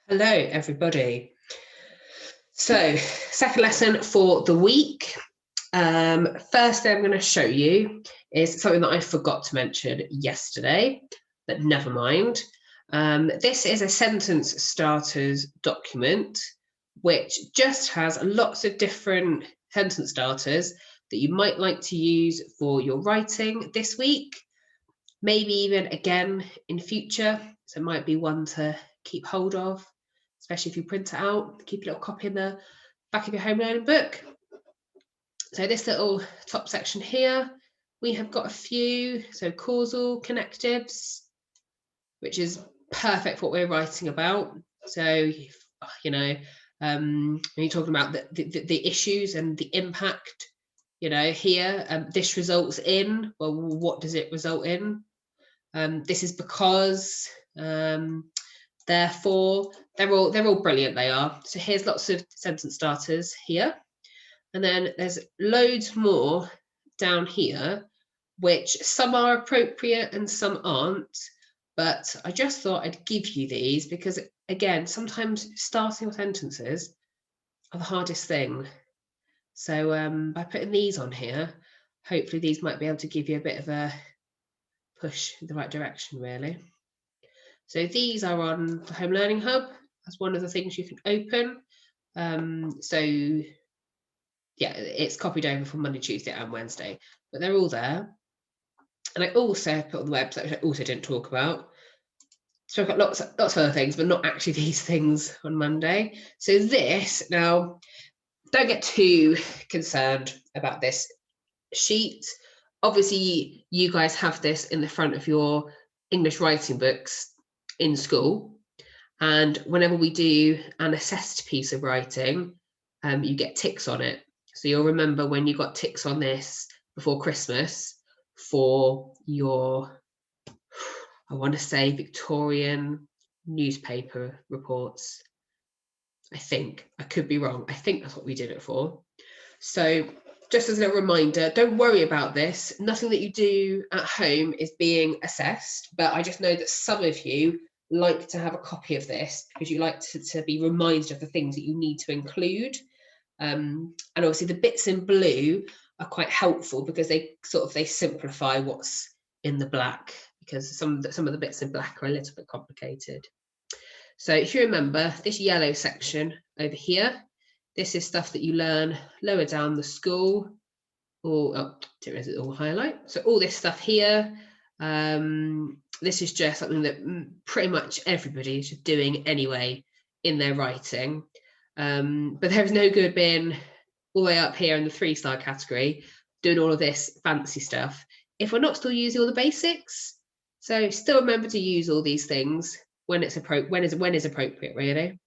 Hello, everybody. So, second lesson for the week. First thing I'm going to show you is something that I forgot to mention yesterday, but never mind. This is a sentence starters document, which just has lots of different sentence starters that you might like to use for your writing this week, maybe even again in future. So it might be one to keep hold of, especially if you print it out, keep a little copy in the back of your home learning book. So this little top section here, we have got a few, so causal connectives, which is perfect for what we're writing about. So, when you're talking about the issues and the impact, here, this results in, well, what does it result in? This is because, therefore, they're all brilliant, they are. So here's lots of sentence starters here. And then there's loads more down here, which some are appropriate and some aren't. But I just thought I'd give you these because, again, sometimes starting with sentences are the hardest thing. So by putting these on here, hopefully these might be able to give you a bit of a push in the right direction, really. So these are on the Home Learning Hub. That's one of the things you can open. So yeah, it's copied over from Monday, Tuesday and Wednesday, but they're all there. And I also put on the website, which I also didn't talk about. So I've got lots of other things, but not actually these things on Monday. So this, now, don't get too concerned about this sheet. Obviously, you guys have this in the front of your English writing books in school. And whenever we do an assessed piece of writing, you get ticks on it. So you'll remember when you got ticks on this before Christmas for your, I want to say, Victorian newspaper reports. I think, I could be wrong. I think that's what we did it for. So just as a little reminder, don't worry about this. Nothing that you do at home is being assessed, but I just know that some of you like to have a copy of this because you like to be reminded of the things that you need to include. And obviously the bits in blue are quite helpful because they simplify what's in the black, because some of the bits in black are a little bit complicated. So if you remember this yellow section over here, this is stuff that you learn lower down the school, or there is it all highlight. So all this stuff here, this is just something that pretty much everybody is doing anyway in their writing. But there's no good being all the way up here in the 3-star category doing all of this fancy stuff if we're not still using all the basics. So still remember to use all these things when it's appropriate, when is appropriate, really.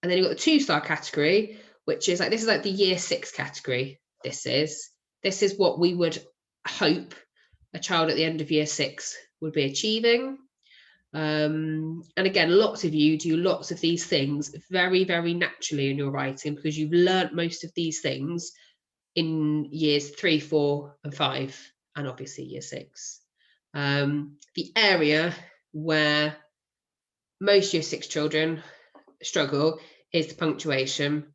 And then you've got the 2-star category, which is like, this is like the year 6 category. This is what we would hope a child at the end of year 6 would be achieving. And again, lots of you do lots of these things very, very naturally in your writing because you've learnt most of these things in years 3, 4 and 5, and obviously year 6. The area where most year 6 children struggle is the punctuation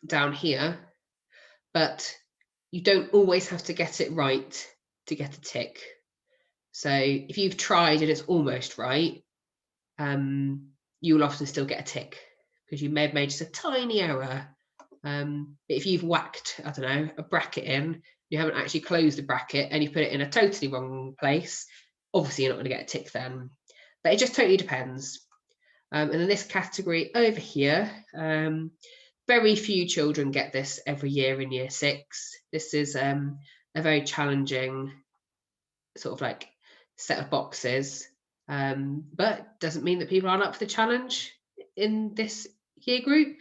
down here, but you don't always have to get it right to get a tick. So if you've tried and it's almost right, you will often still get a tick because you may have made just a tiny error. But if you've whacked, I don't know, a bracket in, you haven't actually closed the bracket and you put it in a totally wrong place, obviously you're not going to get a tick then. But it just totally depends. And in this category over here, very few children get this every year in year 6. This is a very challenging sort of like set of boxes, but doesn't mean that people aren't up for the challenge in this year group.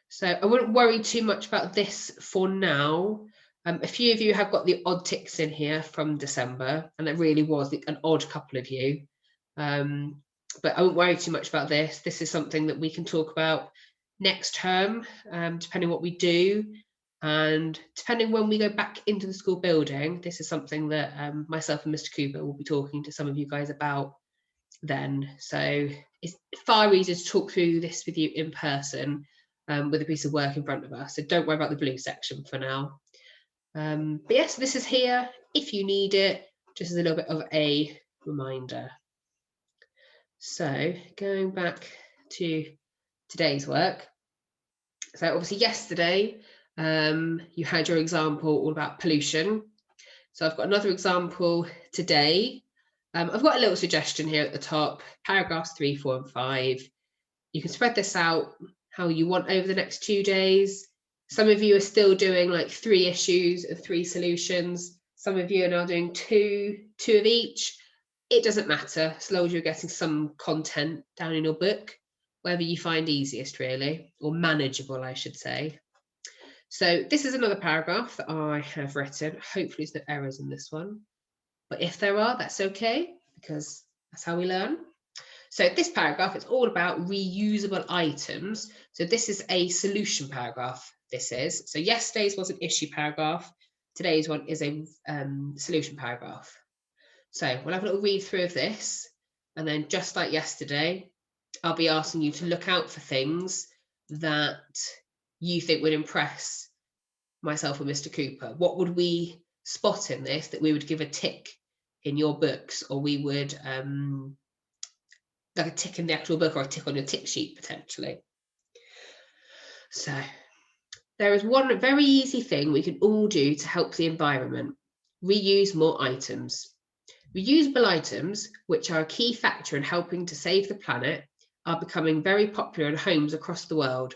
So I wouldn't worry too much about this for now. A few of you have got the odd ticks in here from December, and it really was an odd couple of you. But I won't worry too much about this. This is something that we can talk about next term, depending what we do. And depending when we go back into the school building, this is something that myself and Mr. Cooper will be talking to some of you guys about then. So it's far easier to talk through this with you in person with a piece of work in front of us. So don't worry about the blue section for now. But yes, this is here if you need it, just as a little bit of a reminder. So going back to today's work. So obviously yesterday you had your example all about pollution. So I've got another example today. I've got a little suggestion here at the top, paragraphs 3, 4, and 5. You can spread this out how you want over the next 2 days. Some of you are still doing like 3 issues and 3 solutions. Some of you are now doing two of each. It doesn't matter, as long as you're getting some content down in your book, wherever you find easiest really, or manageable, I should say. So this is another paragraph that I have written. Hopefully there's no errors in this one. But if there are, that's okay, because that's how we learn. So this paragraph is all about reusable items. So this is a solution paragraph, this is. So yesterday's was an issue paragraph. Today's one is a solution paragraph. So we'll have a little read through of this. And then just like yesterday, I'll be asking you to look out for things that you think would impress myself or Mr. Cooper. What would we spot in this that we would give a tick in your books, or we would like a tick in the actual book or a tick on your tick sheet potentially. So there is one very easy thing we can all do to help the environment: reuse more items. Reusable items, which are a key factor in helping to save the planet, are becoming very popular in homes across the world.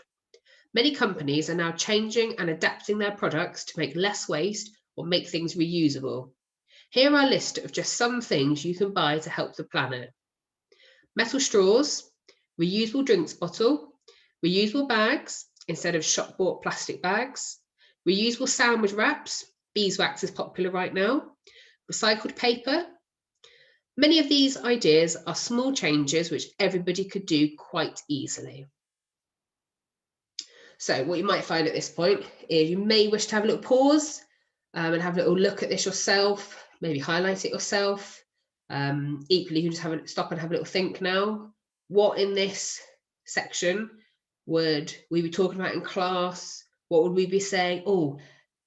Many companies are now changing and adapting their products to make less waste or make things reusable. Here are a list of just some things you can buy to help the planet: metal straws, reusable drinks bottle, reusable bags instead of shop-bought plastic bags, reusable sandwich wraps, beeswax is popular right now, recycled paper. Many of these ideas are small changes which everybody could do quite easily. So what you might find at this point is you may wish to have a little pause and have a little look at this yourself, maybe highlight it yourself. Equally, you can just stop and have a little think now. What in this section would we be talking about in class? What would we be saying? Oh,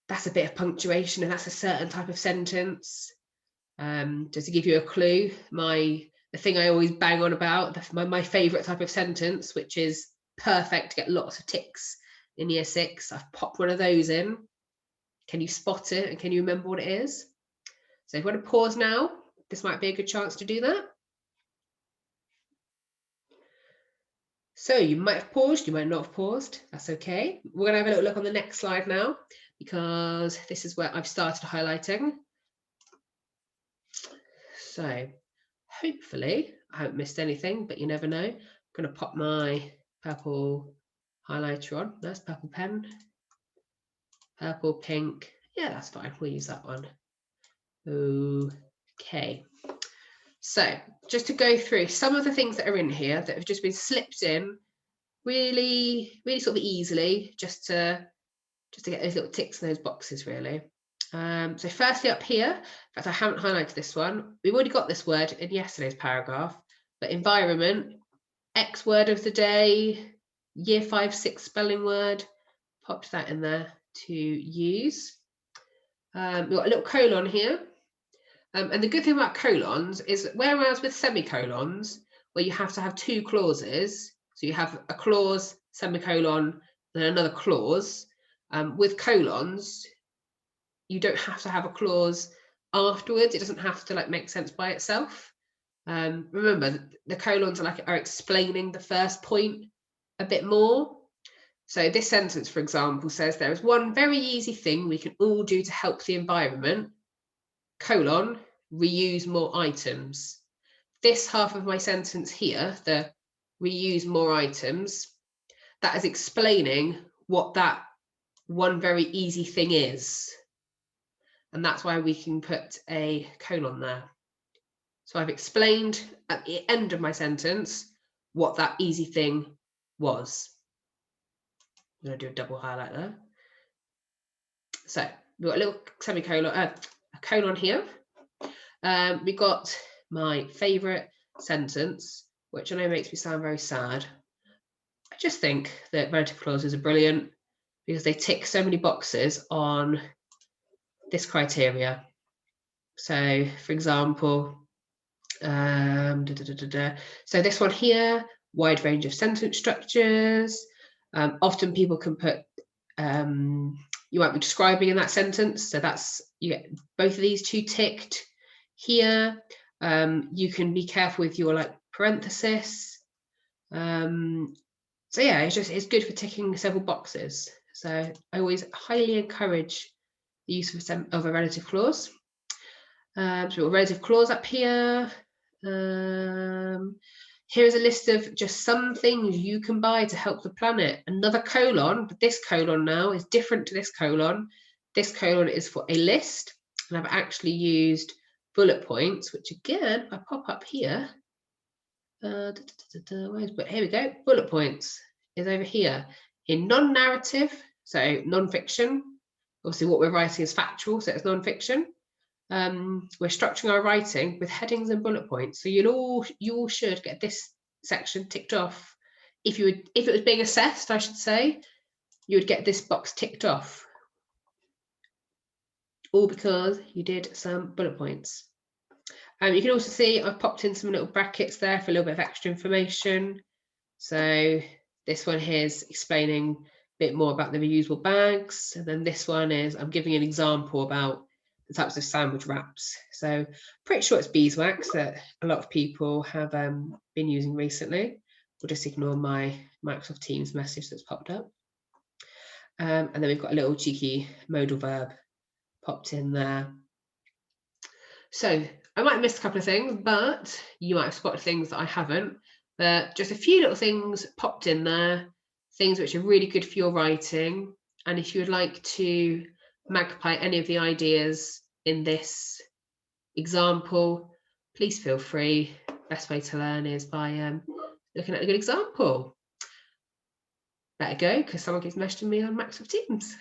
that's a bit of punctuation and that's a certain type of sentence. Just to give you a clue, the thing I always bang on about, my favourite type of sentence, which is perfect to get lots of ticks in year 6. I've popped one of those in. Can you spot it and can you remember what it is? So if you want to pause now, this might be a good chance to do that. So you might have paused, you might not have paused, that's okay. We're going to have a little look on the next slide now, because this is where I've started highlighting. So hopefully I haven't missed anything, but you never know. I'm going to pop my purple highlighter on. That's purple pen. Purple, pink. Yeah, that's fine. We'll use that one. Okay. So just to go through some of the things that are in here that have just been slipped in really sort of easily, just to get those little ticks in those boxes really. So firstly up here, in fact I haven't highlighted this one, we've already got this word in yesterday's paragraph, but environment, X word of the day, year 5, 6 spelling word, popped that in there to use. We've got a little colon here. And the good thing about colons is that whereas with semicolons, where you have to have 2 clauses, so you have a clause, semicolon, then another clause, with colons, you don't have to have a clause afterwards. It doesn't have to like make sense by itself. Remember, the colons are explaining the first point a bit more. So this sentence, for example, says there is one very easy thing we can all do to help the environment, colon, reuse more items. This half of my sentence here, the reuse more items, that is explaining what that one very easy thing is. And that's why we can put a colon there. So I've explained at the end of my sentence what that easy thing was. I'm going to do a double highlight there. So we've got a little semicolon, a colon here. We've got my favourite sentence, which I know makes me sound very sad. I just think that relative clauses are brilliant because they tick so many boxes on this criteria. So, for example, so this one here, wide range of sentence structures. Often people can put you might be describing in that sentence, so that's, you get both of these two ticked here. You can be careful with your like parenthesis. So yeah, it's good for ticking several boxes. So I always highly encourage the use of a relative clause. So we've got a relative clause up here. Here's a list of just some things you can buy to help the planet. Another colon, but this colon now is different to this colon. This colon is for a list, and I've actually used bullet points, which again, if I pop up here, here we go, bullet points is over here. In non-narrative, so non-fiction, obviously what we're writing is factual, so it's non-fiction. We're structuring our writing with headings and bullet points. So you all should get this section ticked off. If it was being assessed, I should say, you would get this box ticked off. All because you did some bullet points. You can also see I've popped in some little brackets there for a little bit of extra information. So this one here is explaining a bit more about the reusable bags. And then this one is I'm giving an example about the types of sandwich wraps. So pretty sure it's beeswax that a lot of people have been using recently. We'll just ignore my Microsoft Teams message that's popped up. And then we've got a little cheeky modal verb popped in there. So I might have missed a couple of things, but you might have spotted things that I haven't. But just a few little things popped in there, things which are really good for your writing. And if you would like to magpie any of the ideas in this example, please feel free. Best way to learn is by looking at a good example. Better go, because someone keeps messaging me on Microsoft Teams.